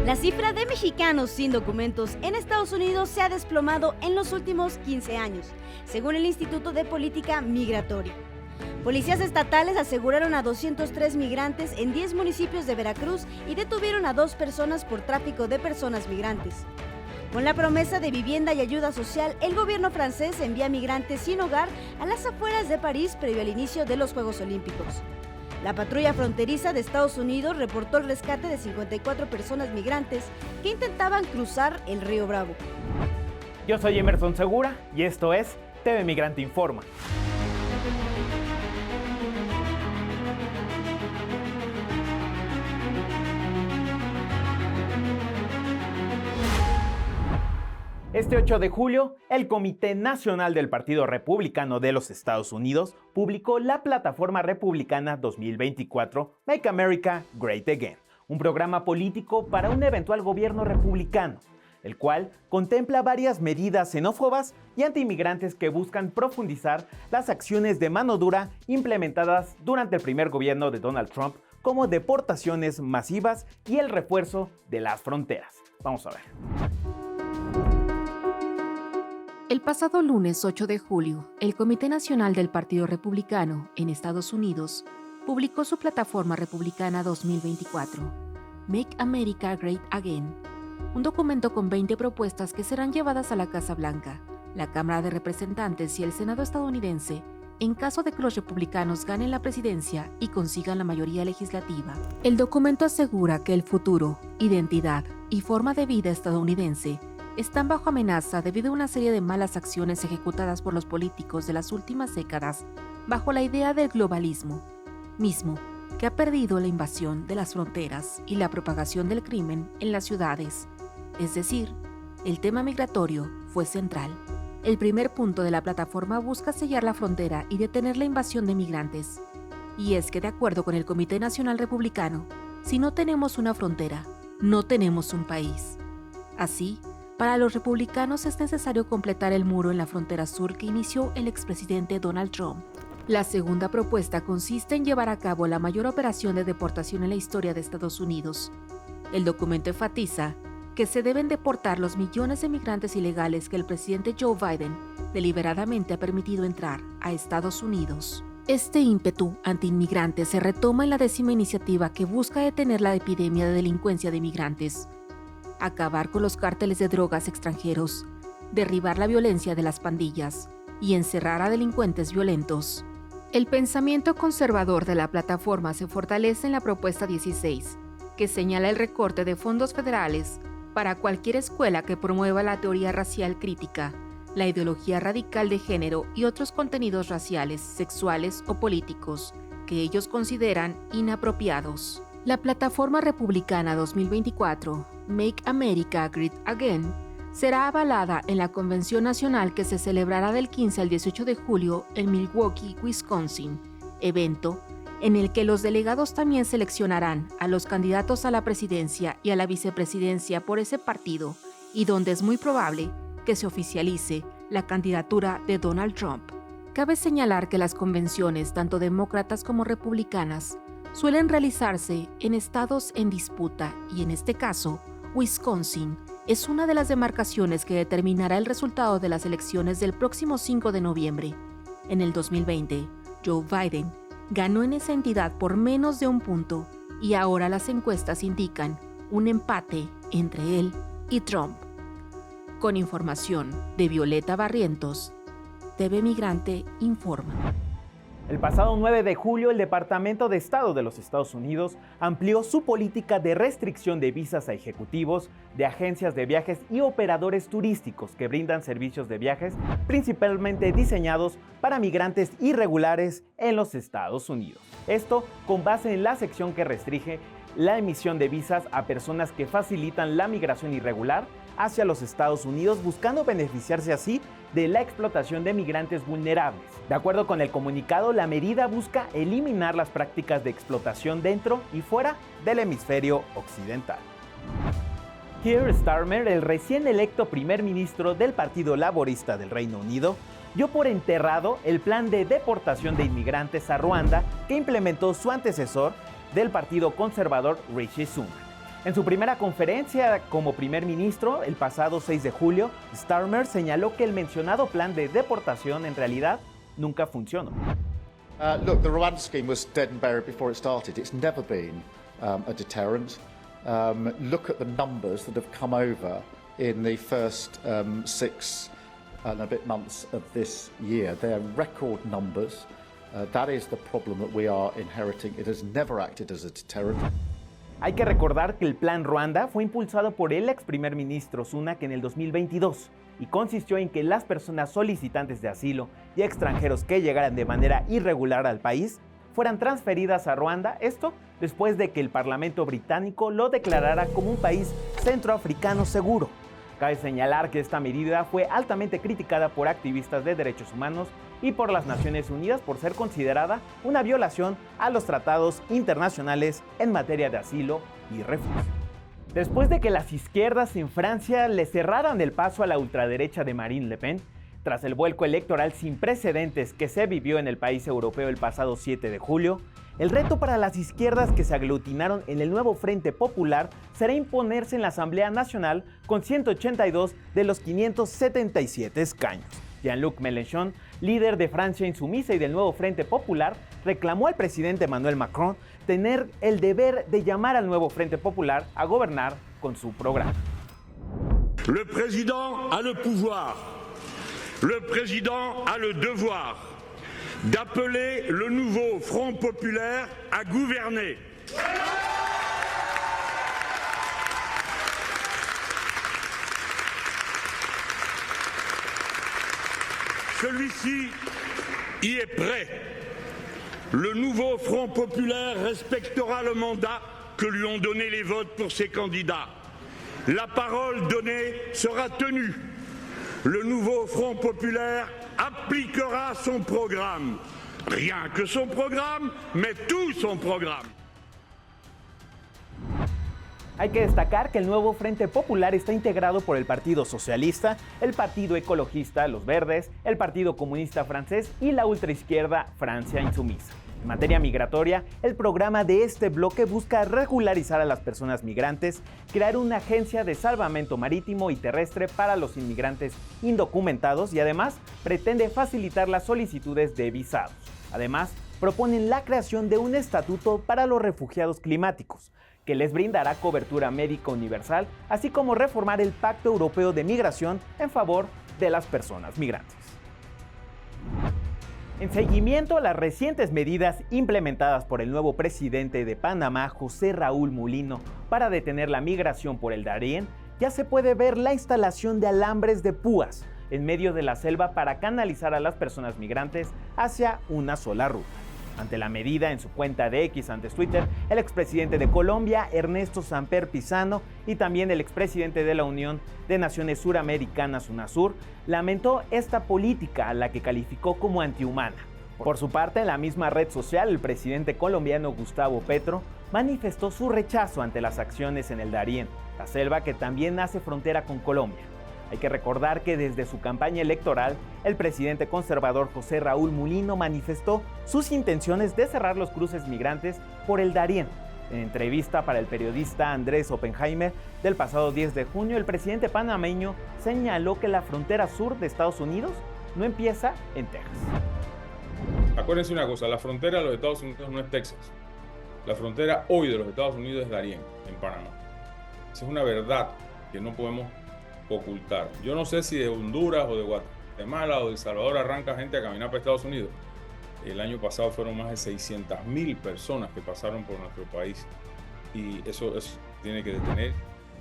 La cifra de mexicanos sin documentos en Estados Unidos se ha desplomado en los últimos 15 años, según el Instituto de Política Migratoria. Policías estatales aseguraron a 203 migrantes en 10 municipios de Veracruz y detuvieron a 2 personas por tráfico de personas migrantes. Con la promesa de vivienda y ayuda social, el gobierno francés envía migrantes sin hogar a las afueras de París previo al inicio de los Juegos Olímpicos. La patrulla fronteriza de Estados Unidos reportó el rescate de 54 personas migrantes que intentaban cruzar el río Bravo. Yo soy Emerson Segura y esto es TV Migrante Informa. Este 8 de julio, el Comité Nacional del Partido Republicano de los Estados Unidos publicó la Plataforma Republicana 2024 Make America Great Again, un programa político para un eventual gobierno republicano, el cual contempla varias medidas xenófobas y antiinmigrantes que buscan profundizar las acciones de mano dura implementadas durante el primer gobierno de Donald Trump, como deportaciones masivas y el refuerzo de las fronteras. Vamos a ver. El pasado lunes 8 de julio, el Comité Nacional del Partido Republicano en Estados Unidos publicó su Plataforma Republicana 2024, Make America Great Again, un documento con 20 propuestas que serán llevadas a la Casa Blanca, la Cámara de Representantes y el Senado estadounidense en caso de que los republicanos ganen la presidencia y consigan la mayoría legislativa. El documento asegura que el futuro, identidad y forma de vida estadounidense están bajo amenaza debido a una serie de malas acciones ejecutadas por los políticos de las últimas décadas bajo la idea del globalismo, mismo que ha perdido la invasión de las fronteras y la propagación del crimen en las ciudades. Es decir, el tema migratorio fue central. El primer punto de la plataforma busca sellar la frontera y detener la invasión de migrantes. Y es que, de acuerdo con el Comité Nacional Republicano, si no tenemos una frontera, no tenemos un país. Así, para los republicanos es necesario completar el muro en la frontera sur que inició el expresidente Donald Trump. La segunda propuesta consiste en llevar a cabo la mayor operación de deportación en la historia de Estados Unidos. El documento enfatiza que se deben deportar los millones de migrantes ilegales que el presidente Joe Biden deliberadamente ha permitido entrar a Estados Unidos. Este ímpetu antiinmigrante se retoma en la 10ª iniciativa que busca detener la epidemia de delincuencia de migrantes, acabar con los cárteles de drogas extranjeros, derribar la violencia de las pandillas y encerrar a delincuentes violentos. El pensamiento conservador de la plataforma se fortalece en la propuesta 16, que señala el recorte de fondos federales para cualquier escuela que promueva la teoría racial crítica, la ideología radical de género y otros contenidos raciales, sexuales o políticos que ellos consideran inapropiados. La Plataforma Republicana 2024, Make America Great Again, será avalada en la Convención Nacional que se celebrará del 15 al 18 de julio en Milwaukee, Wisconsin, evento en el que los delegados también seleccionarán a los candidatos a la presidencia y a la vicepresidencia por ese partido, y donde es muy probable que se oficialice la candidatura de Donald Trump. Cabe señalar que las convenciones, tanto demócratas como republicanas, suelen realizarse en estados en disputa y en este caso, Wisconsin es una de las demarcaciones que determinará el resultado de las elecciones del próximo 5 de noviembre. En el 2020, Joe Biden ganó en esa entidad por menos de un punto y ahora las encuestas indican un empate entre él y Trump. Con información de Violeta Barrientos, TV Migrante Informa. El pasado 9 de julio, el Departamento de Estado de los Estados Unidos amplió su política de restricción de visas a ejecutivos de agencias de viajes y operadores turísticos que brindan servicios de viajes principalmente diseñados para migrantes irregulares en los Estados Unidos. Esto con base en la sección que restringe la emisión de visas a personas que facilitan la migración irregular hacia los Estados Unidos, buscando beneficiarse así de la explotación de migrantes vulnerables. De acuerdo con el comunicado, la medida busca eliminar las prácticas de explotación dentro y fuera del hemisferio occidental. Keir Starmer, el recién electo primer ministro del Partido Laborista del Reino Unido, dio por enterrado el plan de deportación de inmigrantes a Ruanda que implementó su antecesor del Partido Conservador, Rishi Sunak. En su primera conferencia como primer ministro, el pasado 6 de julio, Starmer señaló que el mencionado plan de deportación en realidad nunca funcionó. Look, the Rwanda scheme was dead and buried before it started. It's never been a deterrent. Look at the numbers that have come over in the first 6 and a bit months of this year. They are record numbers. That is the problem that we are inheriting. It has never acted as a deterrent. Hay que recordar que el Plan Ruanda fue impulsado por el ex primer ministro Sunak en el 2022 y consistió en que las personas solicitantes de asilo y extranjeros que llegaran de manera irregular al país fueran transferidas a Ruanda, esto después de que el Parlamento británico lo declarara como un país centroafricano seguro. Cabe señalar que esta medida fue altamente criticada por activistas de derechos humanos y por las Naciones Unidas por ser considerada una violación a los tratados internacionales en materia de asilo y refugio. Después de que las izquierdas en Francia le cerraran el paso a la ultraderecha de Marine Le Pen, tras el vuelco electoral sin precedentes que se vivió en el país europeo el pasado 7 de julio, el reto para las izquierdas que se aglutinaron en el nuevo Frente Popular será imponerse en la Asamblea Nacional con 182 de los 577 escaños. Jean-Luc Mélenchon, líder de Francia Insumisa y del nuevo Frente Popular, reclamó al presidente Emmanuel Macron tener el deber de llamar al nuevo Frente Popular a gobernar con su programa. Le président a le pouvoir, le président a le devoir d'appeler le nouveau Front Populaire à gouverner. Celui-ci y est prêt. Le nouveau Front Populaire respectera le mandat que lui ont donné les votes pour ses candidats. La parole donnée sera tenue. Le nouveau Front Populaire appliquera son programme. Rien que son programme, mais tout son programme. Hay que destacar que el nuevo Frente Popular está integrado por el Partido Socialista, el Partido Ecologista, los Verdes, el Partido Comunista Francés y la ultraizquierda Francia Insumisa. En materia migratoria, el programa de este bloque busca regularizar a las personas migrantes, crear una agencia de salvamento marítimo y terrestre para los inmigrantes indocumentados y además pretende facilitar las solicitudes de visados. Además, proponen la creación de un estatuto para los refugiados climáticos, que les brindará cobertura médica universal, así como reformar el Pacto Europeo de Migración en favor de las personas migrantes. En seguimiento a las recientes medidas implementadas por el nuevo presidente de Panamá, José Raúl Mulino, para detener la migración por el Darién, ya se puede ver la instalación de alambres de púas en medio de la selva para canalizar a las personas migrantes hacia una sola ruta. Ante la medida, en su cuenta de X, antes Twitter, el expresidente de Colombia, Ernesto Samper Pizano, y también el expresidente de la Unión de Naciones Suramericanas, UNASUR, lamentó esta política a la que calificó como antihumana. Por su parte, en la misma red social, el presidente colombiano Gustavo Petro manifestó su rechazo ante las acciones en el Darién, la selva que también hace frontera con Colombia. Hay que recordar que desde su campaña electoral, el presidente conservador José Raúl Mulino manifestó sus intenciones de cerrar los cruces migrantes por el Darién. En entrevista para el periodista Andrés Oppenheimer del pasado 10 de junio, el presidente panameño señaló que la frontera sur de Estados Unidos no empieza en Texas. Acuérdense una cosa, la frontera de los Estados Unidos no es Texas. La frontera hoy de los Estados Unidos es Darién, en Panamá. Esa es una verdad que no podemos ocultar. Yo no sé si de Honduras o de Guatemala o de El Salvador arranca gente a caminar para Estados Unidos. El año pasado fueron más de 600.000 personas que pasaron por nuestro país y eso tiene que detener.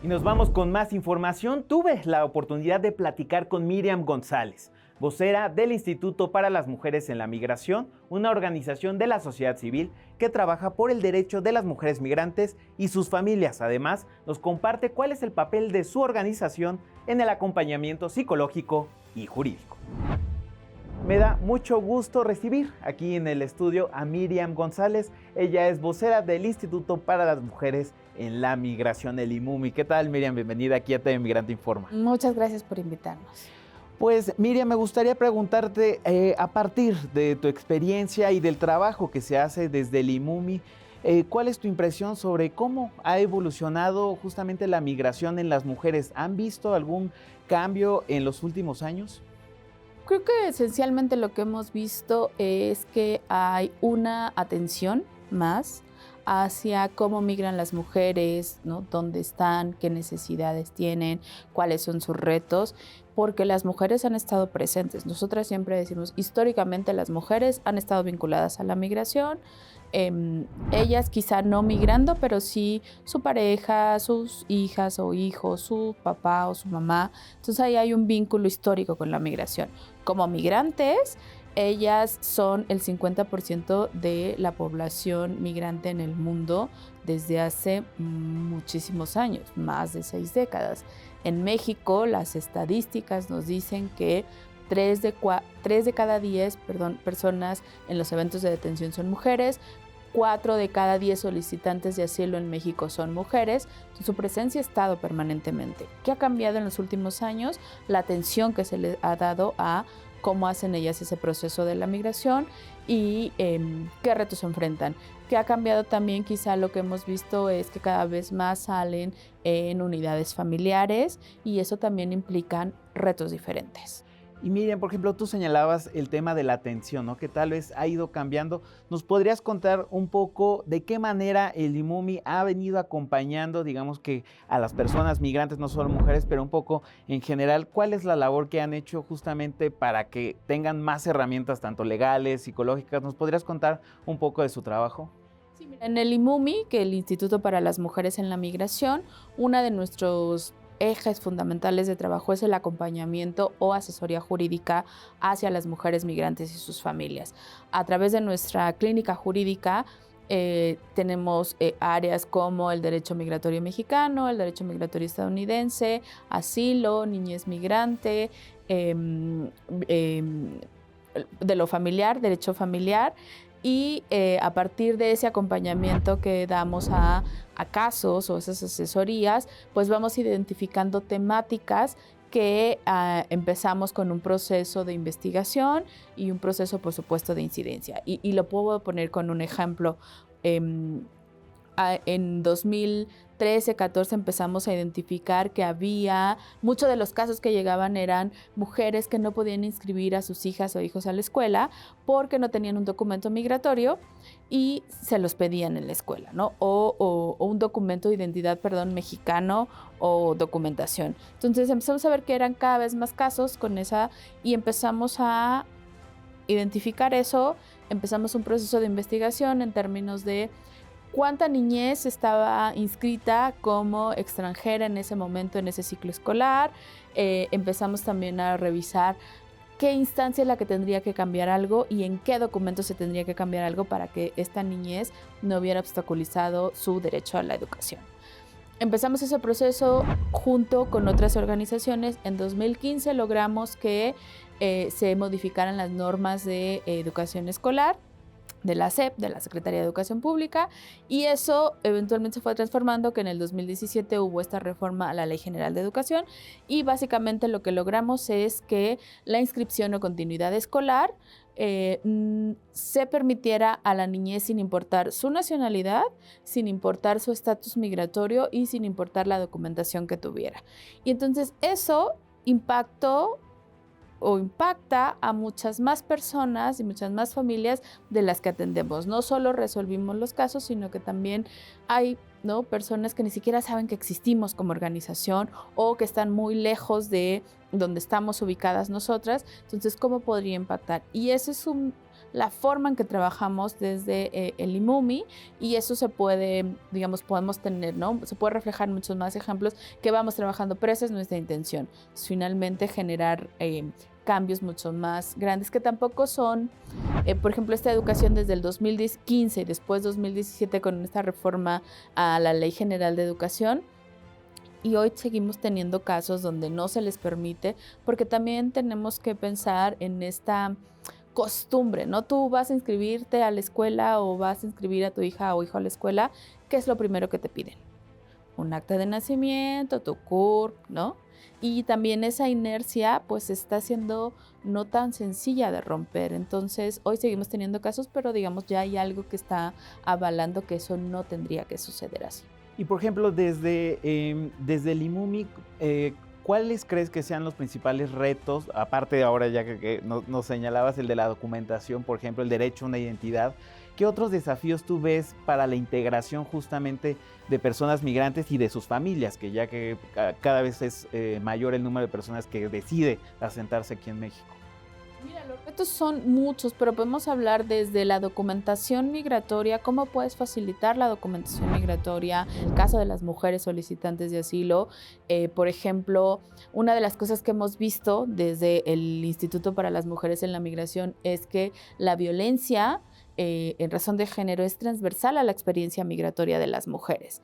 Y nos vamos con más información. Tuve la oportunidad de platicar con Miriam González, vocera del Instituto para las Mujeres en la Migración, una organización de la sociedad civil que trabaja por el derecho de las mujeres migrantes y sus familias. Además, nos comparte cuál es el papel de su organización en el acompañamiento psicológico y jurídico. Me da mucho gusto recibir aquí en el estudio a Miriam González. Ella es vocera del Instituto para las Mujeres en la Migración, el IMUMI. ¿Qué tal, Miriam? Bienvenida aquí a TV Migrante Informa. Muchas gracias por invitarnos. Pues, Miriam, me gustaría preguntarte, a partir de tu experiencia y del trabajo que se hace desde el IMUMI, ¿Cuál es tu impresión sobre cómo ha evolucionado justamente la migración en las mujeres? ¿Han visto algún cambio en los últimos años? Creo que esencialmente lo que hemos visto es que hay una atención más hacia cómo migran las mujeres, ¿no? Dónde están, qué necesidades tienen, cuáles son sus retos, porque las mujeres han estado presentes. Nosotras siempre decimos, históricamente las mujeres han estado vinculadas a la migración, ellas quizá no migrando, pero sí su pareja, sus hijas o hijos, su papá o su mamá. Entonces ahí hay un vínculo histórico con la migración. Como migrantes, ellas son el 50% de la población migrante en el mundo desde hace muchísimos años, más de 6 décadas. En México, las estadísticas nos dicen que 3 de cada 10 personas en los eventos de detención son mujeres, 4 de cada 10 solicitantes de asilo en México son mujeres. Entonces, su presencia ha estado permanentemente. ¿Qué ha cambiado en los últimos años? La atención que se le ha dado a cómo hacen ellas ese proceso de la migración y qué retos se enfrentan. ¿Qué ha cambiado también? Quizá lo que hemos visto es que cada vez más salen en unidades familiares y eso también implica retos diferentes. Y Miriam, por ejemplo, tú señalabas el tema de la atención, ¿no? Que tal vez ha ido cambiando. ¿Nos podrías contar un poco de qué manera el IMUMI ha venido acompañando, digamos que a las personas migrantes, no solo mujeres, pero un poco en general? ¿Cuál es la labor que han hecho justamente para que tengan más herramientas, tanto legales, psicológicas? ¿Nos podrías contar un poco de su trabajo? Sí, mira, en el IMUMI, que es el Instituto para las Mujeres en la Migración, una de nuestros ejes fundamentales de trabajo es el acompañamiento o asesoría jurídica hacia las mujeres migrantes y sus familias. A través de nuestra clínica jurídica tenemos áreas como el derecho migratorio mexicano, el derecho migratorio estadounidense, asilo, niñez migrante, de lo familiar, derecho familiar. Y a partir de ese acompañamiento que damos a casos o esas asesorías, pues vamos identificando temáticas que empezamos con un proceso de investigación y un proceso, por supuesto, de incidencia. Y lo puedo poner con un ejemplo. En 2013-14 empezamos a identificar que había, muchos de los casos que llegaban eran mujeres que no podían inscribir a sus hijas o hijos a la escuela porque no tenían un documento migratorio y se los pedían en la escuela, ¿no? O un documento de identidad, mexicano o documentación. Entonces empezamos a ver que eran cada vez más casos con esa y empezamos a identificar eso, empezamos un proceso de investigación en términos de cuánta niñez estaba inscrita como extranjera en ese momento, en ese ciclo escolar. Empezamos también a revisar qué instancia es la que tendría que cambiar algo y en qué documento se tendría que cambiar algo para que esta niñez no hubiera obstaculizado su derecho a la educación. Empezamos ese proceso junto con otras organizaciones. En 2015 logramos que se modificaran las normas de educación escolar de la SEP, de la Secretaría de Educación Pública, y eso eventualmente se fue transformando, que en el 2017 hubo esta reforma a la Ley General de Educación, y básicamente lo que logramos es que la inscripción o continuidad escolar se permitiera a la niñez sin importar su nacionalidad, sin importar su estatus migratorio y sin importar la documentación que tuviera. Y entonces eso impacta a muchas más personas y muchas más familias de las que atendemos. No solo resolvimos los casos, sino que también hay, ¿no?, personas que ni siquiera saben que existimos como organización o que están muy lejos de donde estamos ubicadas nosotras. Entonces, ¿cómo podría impactar? Y esa es la forma en que trabajamos desde el IMUMI, y eso se puede, podemos tener, ¿no? Se puede reflejar en muchos más ejemplos que vamos trabajando, pero esa es nuestra intención, finalmente generar cambios mucho más grandes que tampoco son, por ejemplo, esta educación desde el 2015 y después 2017 con esta reforma a la Ley General de Educación, y hoy seguimos teniendo casos donde no se les permite, porque también tenemos que pensar en esta costumbre, ¿no? Tú vas a inscribirte a la escuela o vas a inscribir a tu hija o hijo a la escuela, ¿qué es lo primero que te piden? Un acta de nacimiento, tu CURP, ¿no? y también esa inercia pues está siendo no tan sencilla de romper. Entonces hoy seguimos teniendo casos, pero digamos ya hay algo que está avalando que eso no tendría que suceder así. Y por ejemplo, desde el IMUMI, ¿cuáles crees que sean los principales retos, aparte de ahora ya que nos señalabas el de la documentación, por ejemplo, el derecho a una identidad? ¿Qué otros desafíos tú ves para la integración justamente de personas migrantes y de sus familias, que ya que cada vez es mayor el número de personas que decide asentarse aquí en México? Mira, los retos son muchos, pero podemos hablar desde la documentación migratoria, cómo puedes facilitar la documentación migratoria, el caso de las mujeres solicitantes de asilo. Por ejemplo, una de las cosas que hemos visto desde el Instituto para las Mujeres en la Migración es que la violencia en razón de género es transversal a la experiencia migratoria de las mujeres.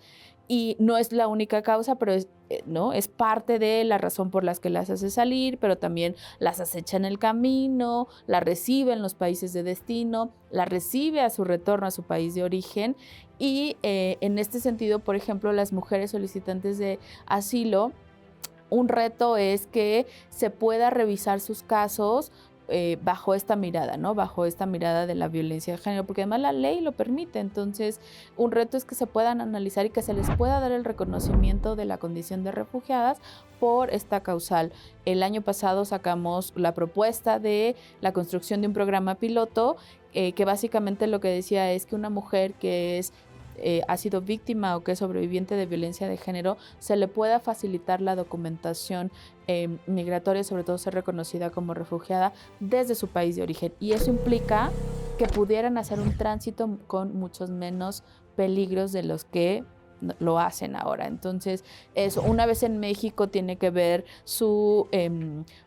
Y no es la única causa, pero es parte de la razón por las que las hace salir, pero también las acecha en el camino, la recibe en los países de destino, la recibe a su retorno a su país de origen. Y en este sentido, por ejemplo, las mujeres solicitantes de asilo, un reto es que se pueda revisar sus casos bajo esta mirada, ¿no? Bajo esta mirada de la violencia de género, porque además la ley lo permite. Entonces, un reto es que se puedan analizar y que se les pueda dar el reconocimiento de la condición de refugiadas por esta causal. El año pasado sacamos la propuesta de la construcción de un programa piloto que básicamente lo que decía es que una mujer que ha sido víctima o que es sobreviviente de violencia de género, se le pueda facilitar la documentación migratoria, sobre todo ser reconocida como refugiada desde su país de origen. Y eso implica que pudieran hacer un tránsito con muchos menos peligros de los que lo hacen ahora. Entonces, eso, una vez en México, tiene que ver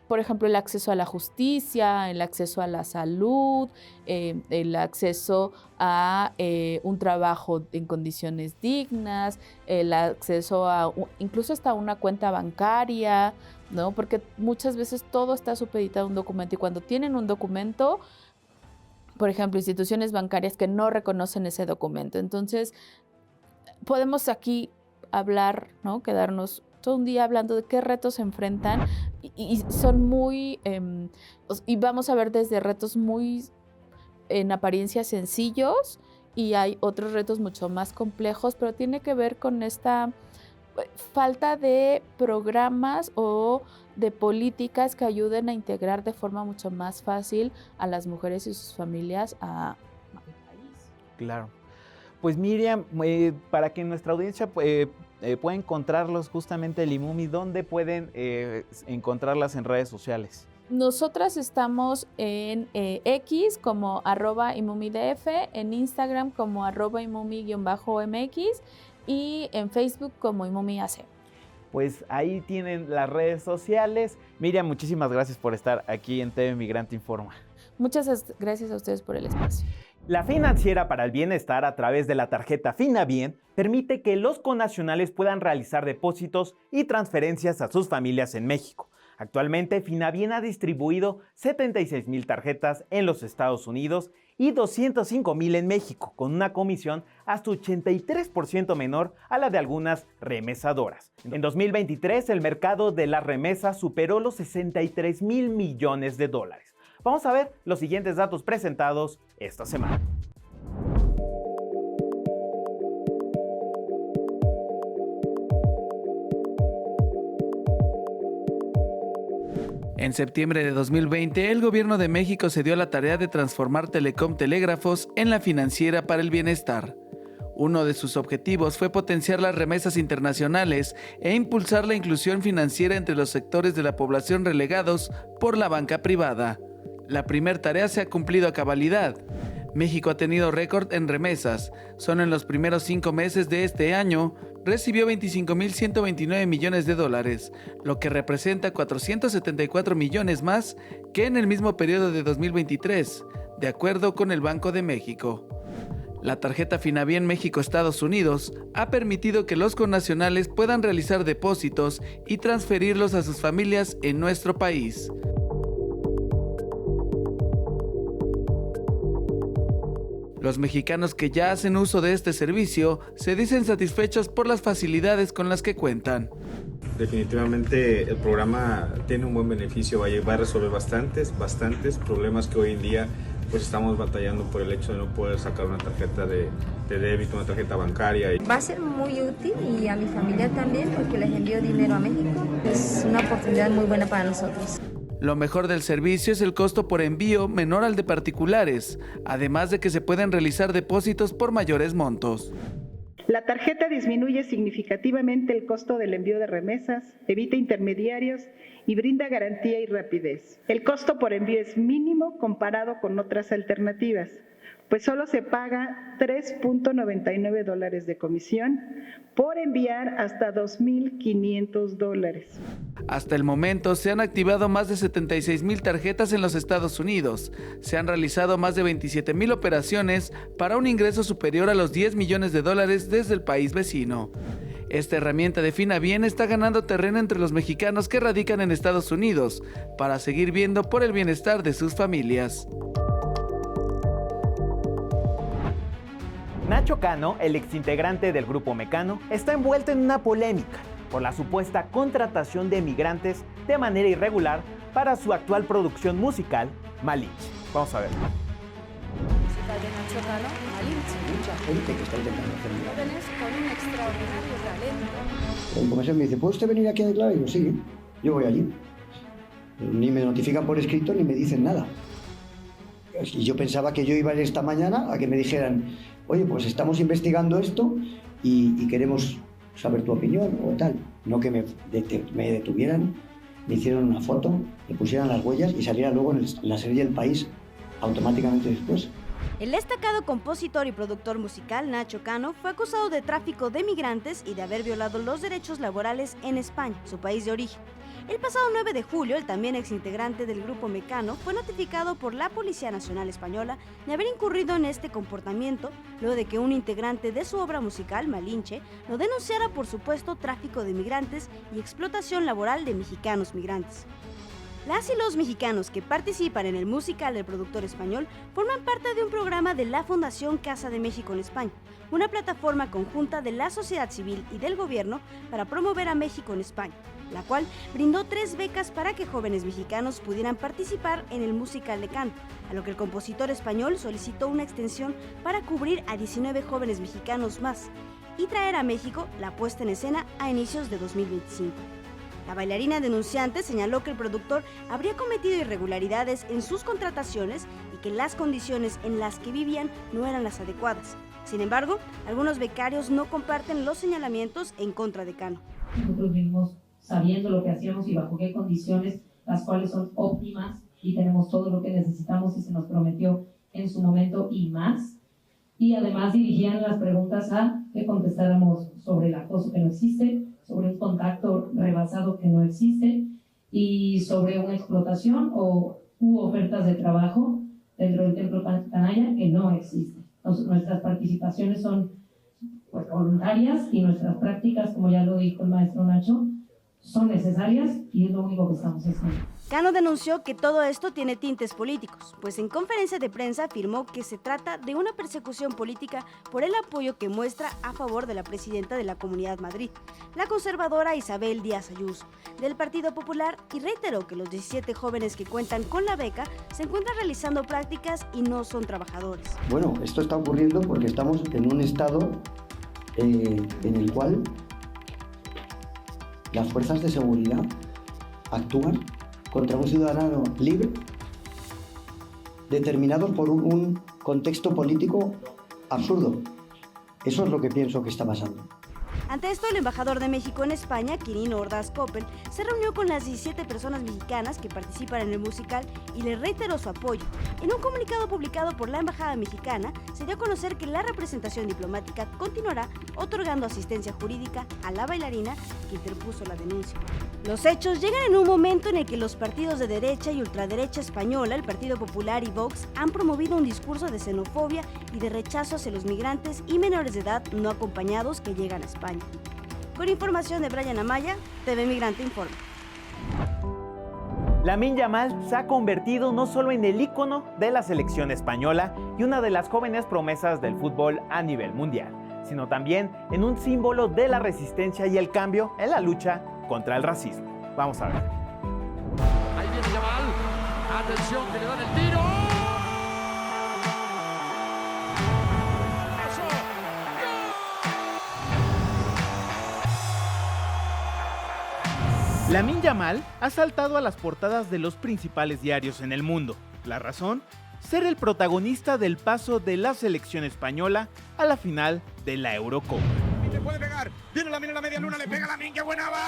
por ejemplo, el acceso a la justicia, el acceso a la salud, el acceso a un trabajo en condiciones dignas, el acceso a incluso hasta una cuenta bancaria, ¿no? Porque muchas veces todo está supeditado a un documento y cuando tienen un documento, por ejemplo, instituciones bancarias que no reconocen ese documento. Entonces, podemos aquí hablar, ¿no? Quedarnos todo un día hablando de qué retos se enfrentan y son muy, y vamos a ver desde retos muy en apariencia sencillos y hay otros retos mucho más complejos, pero tiene que ver con esta falta de programas o de políticas que ayuden a integrar de forma mucho más fácil a las mujeres y sus familias al país. Claro. Pues Miriam, para que nuestra audiencia pueda encontrarlos justamente el IMUMI, ¿dónde pueden encontrarlas en redes sociales? Nosotras estamos en X como @IMUMIDF, en Instagram como @IMUMI_MX y en Facebook como IMUMIAC. Pues ahí tienen las redes sociales. Miriam, muchísimas gracias por estar aquí en TV Migrante Informa. Muchas gracias a ustedes por el espacio. La Financiera para el Bienestar, a través de la tarjeta FinaBien, permite que los connacionales puedan realizar depósitos y transferencias a sus familias en México. Actualmente, FinaBien ha distribuido 76,000 tarjetas en los Estados Unidos y 205,000 en México, con una comisión hasta 83% menor a la de algunas remesadoras. En 2023, el mercado de las remesas superó los 63,000 millones de dólares. Vamos a ver los siguientes datos presentados esta semana. En septiembre de 2020, el gobierno de México se dio a la tarea de transformar Telecom Telégrafos en la Financiera para el Bienestar. Uno de sus objetivos fue potenciar las remesas internacionales e impulsar la inclusión financiera entre los sectores de la población relegados por la banca privada. La primera tarea se ha cumplido a cabalidad. México ha tenido récord en remesas. Solo en los primeros 5 meses de este año recibió 25,129 millones de dólares, lo que representa 474 millones más que en el mismo periodo de 2023, de acuerdo con el Banco de México. La tarjeta FinaBien México-Estados Unidos ha permitido que los connacionales puedan realizar depósitos y transferirlos a sus familias en nuestro país. Los mexicanos que ya hacen uso de este servicio se dicen satisfechos por las facilidades con las que cuentan. definitivamente el programa tiene un buen beneficio, va a resolver bastantes problemas que hoy en día pues estamos batallando por el hecho de no poder sacar una tarjeta de débito, una tarjeta bancaria. Va a ser muy útil y a mi familia también porque les envío dinero a México. Es una oportunidad muy buena para nosotros. Lo mejor del servicio es el costo por envío menor al de particulares, además de que se pueden realizar depósitos por mayores montos. La tarjeta disminuye significativamente el costo del envío de remesas, evita intermediarios y brinda garantía y rapidez. El costo por envío es mínimo comparado con otras alternativas, pues solo se paga $3.99 de comisión por enviar hasta $2,500. Hasta el momento se han activado más de 76,000 tarjetas en los Estados Unidos. Se han realizado más de 27,000 operaciones para un ingreso superior a los $10 millones desde el país vecino. Esta herramienta de Finabien está ganando terreno entre los mexicanos que radican en Estados Unidos para seguir viendo por el bienestar de sus familias. Nacho Cano, el exintegrante del grupo Mecano, está envuelto en una polémica por la supuesta contratación de migrantes de manera irregular para su actual producción musical, Malinche. Vamos a ver. Musical de Nacho Cano, Malinche. Mucha gente que está intentando hacer Jóvenes con un extraordinario talento. El profesor me dice, ¿puede usted venir aquí a declarar? Y digo, sí, yo voy allí. Ni me notifican por escrito ni me dicen nada. Y yo pensaba que yo iba a ir esta mañana a que me dijeran, oye, pues estamos investigando esto y queremos saber tu opinión o tal. No que me detuvieran, me hicieron una foto, me pusieran las huellas y saliera luego en la serie del País automáticamente después. El destacado compositor y productor musical Nacho Cano fue acusado de tráfico de migrantes y de haber violado los derechos laborales en España, su país de origen. El pasado 9 de julio, el también exintegrante del grupo Mecano fue notificado por la Policía Nacional Española de haber incurrido en este comportamiento luego de que un integrante de su obra musical, Malinche, lo denunciara por supuesto tráfico de migrantes y explotación laboral de mexicanos migrantes. Las y los mexicanos que participan en el musical del productor español forman parte de un programa de la Fundación Casa de México en España, una plataforma conjunta de la sociedad civil y del gobierno para promover a México en España, la cual brindó 3 becas para que jóvenes mexicanos pudieran participar en el musical de Cano, a lo que el compositor español solicitó una extensión para cubrir a 19 jóvenes mexicanos más y traer a México la puesta en escena a inicios de 2025. La bailarina denunciante señaló que el productor habría cometido irregularidades en sus contrataciones y que las condiciones en las que vivían no eran las adecuadas. Sin embargo, algunos becarios no comparten los señalamientos en contra de Cano. Nosotros venimos sabiendo lo que hacíamos y bajo qué condiciones, las cuales son óptimas y tenemos todo lo que necesitamos y se nos prometió en su momento y más. Y además dirigían las preguntas a que contestáramos sobre el acoso que no existe, sobre un contacto rebasado que no existe y sobre una explotación u ofertas de trabajo dentro del templo canalla que no existe. Entonces, nuestras participaciones son voluntarias y nuestras prácticas, como ya lo dijo el maestro Nacho, son necesarias y es lo único que estamos haciendo. Cano denunció que todo esto tiene tintes políticos, pues en conferencia de prensa afirmó que se trata de una persecución política por el apoyo que muestra a favor de la presidenta de la Comunidad Madrid, la conservadora Isabel Díaz Ayuso, del Partido Popular, y reiteró que los 17 jóvenes que cuentan con la beca se encuentran realizando prácticas y no son trabajadores. Bueno, esto está ocurriendo porque estamos en un estado en el cual las fuerzas de seguridad actúan contra un ciudadano libre, determinado por un contexto político absurdo. Eso es lo que pienso que está pasando. Ante esto, el embajador de México en España, Quirino Ordaz Coppel, se reunió con las 17 personas mexicanas que participan en el musical y les reiteró su apoyo. En un comunicado publicado por la Embajada Mexicana, se dio a conocer que la representación diplomática continuará otorgando asistencia jurídica a la bailarina que interpuso la denuncia. Los hechos llegan en un momento en el que los partidos de derecha y ultraderecha española, el Partido Popular y Vox, han promovido un discurso de xenofobia y de rechazo hacia los migrantes y menores de edad no acompañados que llegan a España. Con información de Brian Amaya, TV Migrante Informa. Lamine Yamal se ha convertido no solo en el ícono de la selección española y una de las jóvenes promesas del fútbol a nivel mundial, sino también en un símbolo de la resistencia y el cambio en la lucha contra el racismo. Vamos a ver. Ahí viene Yamal. Atención, que le dan el tiro. Lamine Yamal ha saltado a las portadas de los principales diarios en el mundo. La razón, ser el protagonista del paso de la selección española a la final de la Eurocopa. Le puede pegar, viene Lamine a la media luna, le pega Lamine, qué buena va.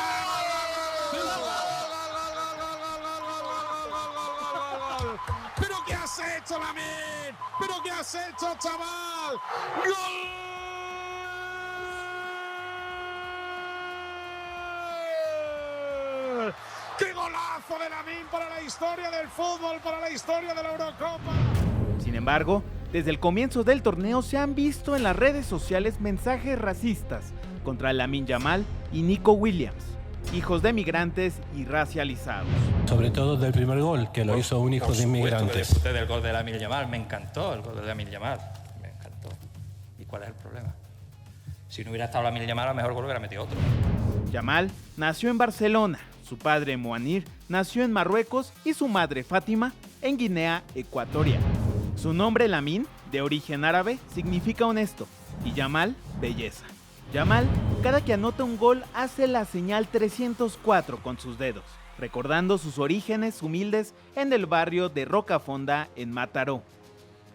¿Pero qué has hecho, Lamine? ¿Pero qué has hecho, chaval? ¡Gol! ¡Qué golazo de Lamine para la historia del fútbol, para la historia de la Eurocopa! Sin embargo, desde el comienzo del torneo se han visto en las redes sociales mensajes racistas contra Lamine Yamal y Nico Williams, hijos de migrantes y racializados. Sobre todo del primer gol, que lo hizo un hijo de inmigrantes. Disfruté del gol de Lamine Yamal, me encantó el gol de Lamine Yamal, me encantó. ¿Y cuál es el problema? Si no hubiera estado Lamine Yamal, a lo mejor gol hubiera metido otro. Yamal nació en Barcelona, su padre Moanir nació en Marruecos y su madre Fátima en Guinea Ecuatorial. Su nombre Lamine, de origen árabe, significa honesto y Yamal, belleza. Yamal, cada que anota un gol, hace la señal 304 con sus dedos, recordando sus orígenes humildes en el barrio de Rocafonda en Mataró.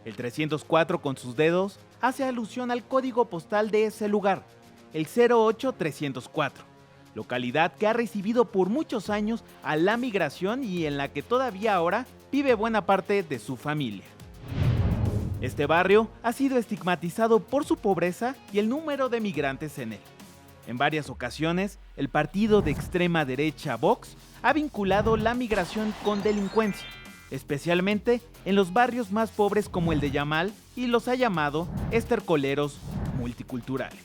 El 304 con sus dedos hace alusión al código postal de ese lugar, el 08304. Localidad que ha recibido por muchos años a la migración y en la que todavía ahora vive buena parte de su familia. Este barrio ha sido estigmatizado por su pobreza y el número de migrantes en él. En varias ocasiones, el partido de extrema derecha Vox ha vinculado la migración con delincuencia, especialmente en los barrios más pobres como el de Yamal, y los ha llamado estercoleros multiculturales.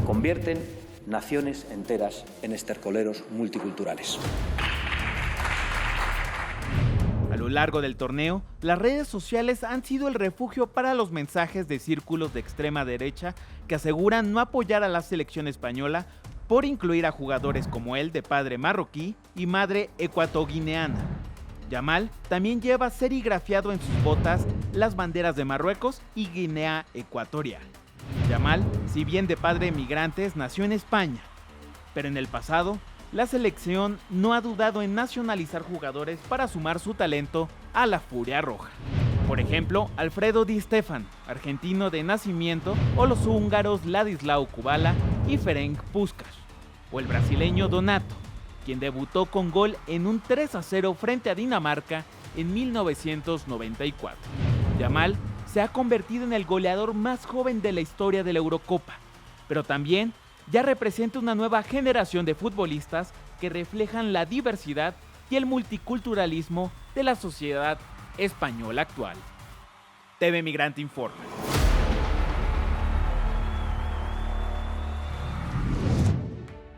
Convierten naciones enteras en estercoleros multiculturales. A lo largo del torneo, las redes sociales han sido el refugio para los mensajes de círculos de extrema derecha que aseguran no apoyar a la selección española por incluir a jugadores como él de padre marroquí y madre ecuatoguineana. Yamal también lleva serigrafiado en sus botas las banderas de Marruecos y Guinea Ecuatorial. Yamal, si bien de padre migrantes, nació en España, pero en el pasado, la selección no ha dudado en nacionalizar jugadores para sumar su talento a la Furia Roja. Por ejemplo, Alfredo Di Stéfano, argentino de nacimiento, o los húngaros Ladislao Kubala y Ferenc Puskás, o el brasileño Donato, quien debutó con gol en un 3-0 frente a Dinamarca en 1994. Yamal se ha convertido en el goleador más joven de la historia de la Eurocopa, pero también ya representa una nueva generación de futbolistas que reflejan la diversidad y el multiculturalismo de la sociedad española actual. TV Migrante informa.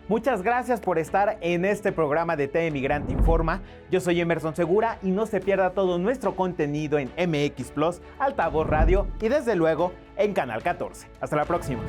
Muchas gracias por estar en este programa de TV Migrante Informa. Yo soy Emerson Segura y no se pierda todo nuestro contenido en MX Plus, Altavoz Radio y desde luego en Canal 14. Hasta la próxima.